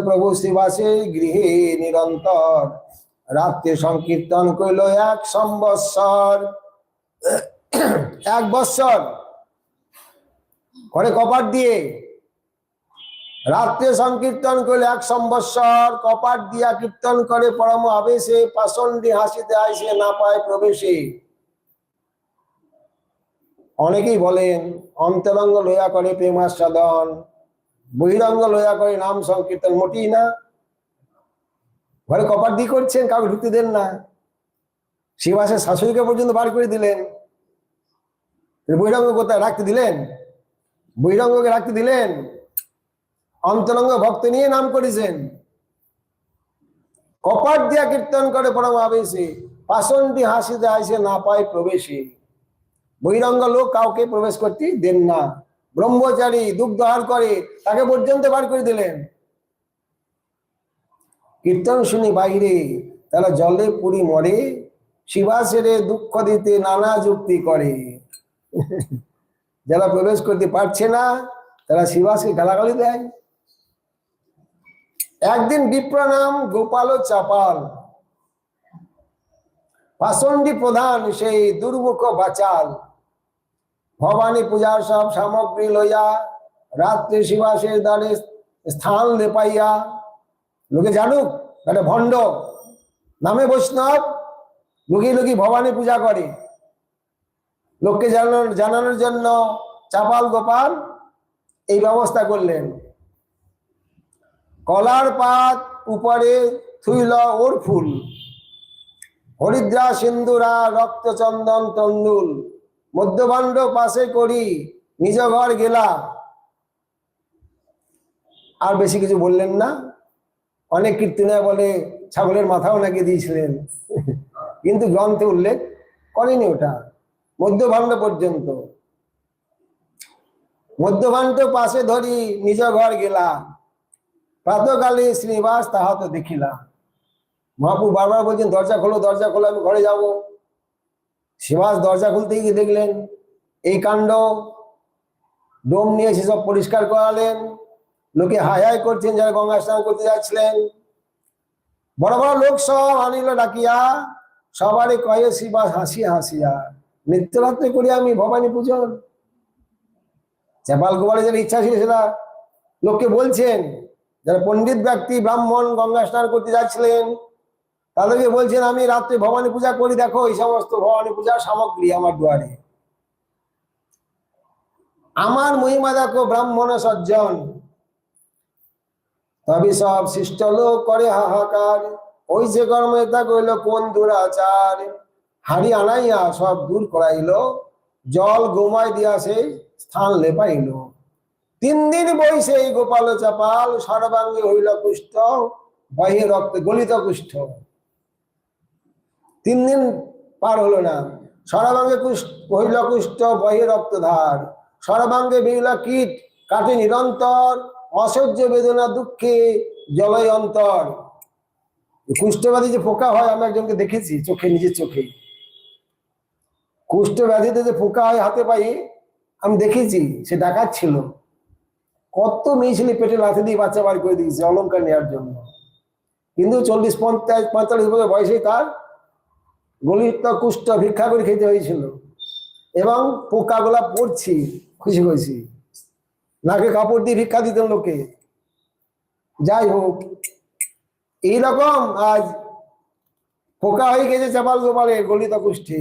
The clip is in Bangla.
প্রভু শ্রীবাসে গৃহে নিরন্তর, রাত্রে সংকীর্তন কইল 1 সম্বৎসর। 1 বৎসর করে কপাট দিয়ে রাত্রে সংকীর্তন করলে 1 সম্বৎসর, কপাট দিয়া কীর্তন করে পরম আবেশে, পাষণ্ডী হাসিতে আইসে না পায় প্রবেশে। অনেকেই বলেন অন্তরঙ্গ লইয়া করে প্রেমাস্বাদন, বহিরঙ্গ লইয়া করে নাম সংকীর্তন। মোটেই না। ঘরে কপাট দিয়ে করছেন, কাউকে ঢুকতে দেন না। শিবাসের শাশুড়িকে পর্যন্ত বার করে দিলেন। বহিরঙ্গ কোথায় রাখতে দিলেন? বহিরঙ্গকে রাখতে দিলেন? অন্তরঙ্গ ভক্ত নিয়ে নাম করেছেন। কপাট দিয়া কীর্তন করে পরম আবেশে, পাষণ্ডী হাসিতে আইসে না পায় প্রবেশে। বহিরঙ্গ লোক কাউকে প্রবেশ করতে দেন না। ব্রহ্মচারী দুগ্ধ আহার করে, তাকে পর্যন্ত বার করে দিলেন। কীর্তন শুনি বাইরে, তারা জলে পুরি মরে, শিবাসের দুঃখ দিতে নানা যুক্তি করে। যারা প্রবেশ করতে পারছে না তারা শিবাসকে গালাগালি দেয়। একদিন বিপ্র নাম গোপাল চাপাল, পাষণ্ডী প্রধান সেই দুর্মুখ বাচাল, ভবানী পূজার সব সামগ্রী লইয়া রাত্রে শিবাসের দ্বারে স্থান লেপাইয়া। লোকে জানুক একটা ভণ্ড, নামে বৈষ্ণব, লুকিয়ে লুকিয়ে ভবানী পূজা করে। লোককে জানানোর জন্য চাপাল গোপাল এই ব্যবস্থা করলেন। কলার পাত উপরে থুইল ওর ফুল, হরিদ্রা সিন্দুরা রক্ত চন্দন তন্দুল, মধ্যভাণ্ড পাশে করি নিজ ঘর গেলা। আর বেশি কিছু বললেন না। অনেক কীর্তনে বলে ছাগলের মাথাও নাকি দিয়েছিলেন, কিন্তু গ্রন্থে উল্লেখ করেনি ওটা। মধ্যভাণ্ড পর্যন্ত, মধ্যভাণ্ড পাশে ধরি নিজ ঘর গেলা, প্রাতকালে শ্রীনিবাস তাহা তো দেখিলা। মহাপ্রভু বারবার বলছেন দরজা খোলো, দরজা খোলো, আমি ঘরে যাব। শ্রীনিবাস দরজা খুলতে গিয়ে দেখলেন এই কাণ্ড। ডোম নিয়ে সেসব পরিষ্কার করালেন। লোকে হাই হাই করছেন যারা গঙ্গা স্নান করতে যাচ্ছিলেন। বড় বড় লোক সব আনিল ডাকিয়া, সবারই কয়ে শ্রীনিবাস হাসিয়া হাসিয়া, নিত্যরাত্রে করি আমি ভবানী পূজন। চাপাল গোপালের যেটা ইচ্ছা ছিল সেটা লোককে বলছেন। যারা পণ্ডিত ব্যক্তি ব্রাহ্মণ গঙ্গা স্নান করতে যাচ্ছিলেন তাদেরকে বলছেন আমি রাত্রে ভবানী পূজা করি, দেখো এই সমস্ত ভবানী পূজার সামগ্রী আমার দুয়ারে। আমার মহিমা দেখো ব্রাহ্মণ সজ্জন, তবে সব শিষ্ট লোক করে হাহাকার। ওই যে কর্মতা কইল কোন দুরাচার, হাড়ি আনাইয়া সব দূর করাইল, জল গোমায় দিয়া সেই স্থান লেপাইল। 3 দিন বইছে এই গোপাল চাপাল, সর্বাঙ্গে হইল কুষ্ঠ, বাহ্যে রক্তে গলিত কুষ্ঠ। 3 দিন পার হলো না, সর্বাঙ্গে হইল কুষ্ঠ, বাহ্যে রক্তধার। সর্বাঙ্গে বেরিল কীট, কাটে নিরন্তর, অসহ্য বেদনা দুঃখে জলয় অন্তর। কুষ্ঠব্যাধি যে পোকা হয় আমি একজনকে দেখেছি চোখে, নিজের চোখে। কুষ্ঠব্যাধিতে যে পোকা হয় হাতে পায়ে আমি দেখেছি। সে ডাকাত ছিল, কত মেয়ে ছেলে পেটে লাথি দিয়ে বাচ্চা বার করে দিয়েছে অলঙ্কার নেওয়ার জন্য। কিন্তু 40-45 বছর বয়সে তার গলিত কুষ্ঠ ভিক্ষা করে খেতে হয়েছিল। এবং পোকাগুলা পড়ছি, খুশি হয়েছি। নাকে কাপড় দিয়ে ভিক্ষা দিতেন লোকে। যাই হোক, এইরকম আজ পোকা হয়ে গেছে চাপাল গোপালের গলিত কুষ্ঠে।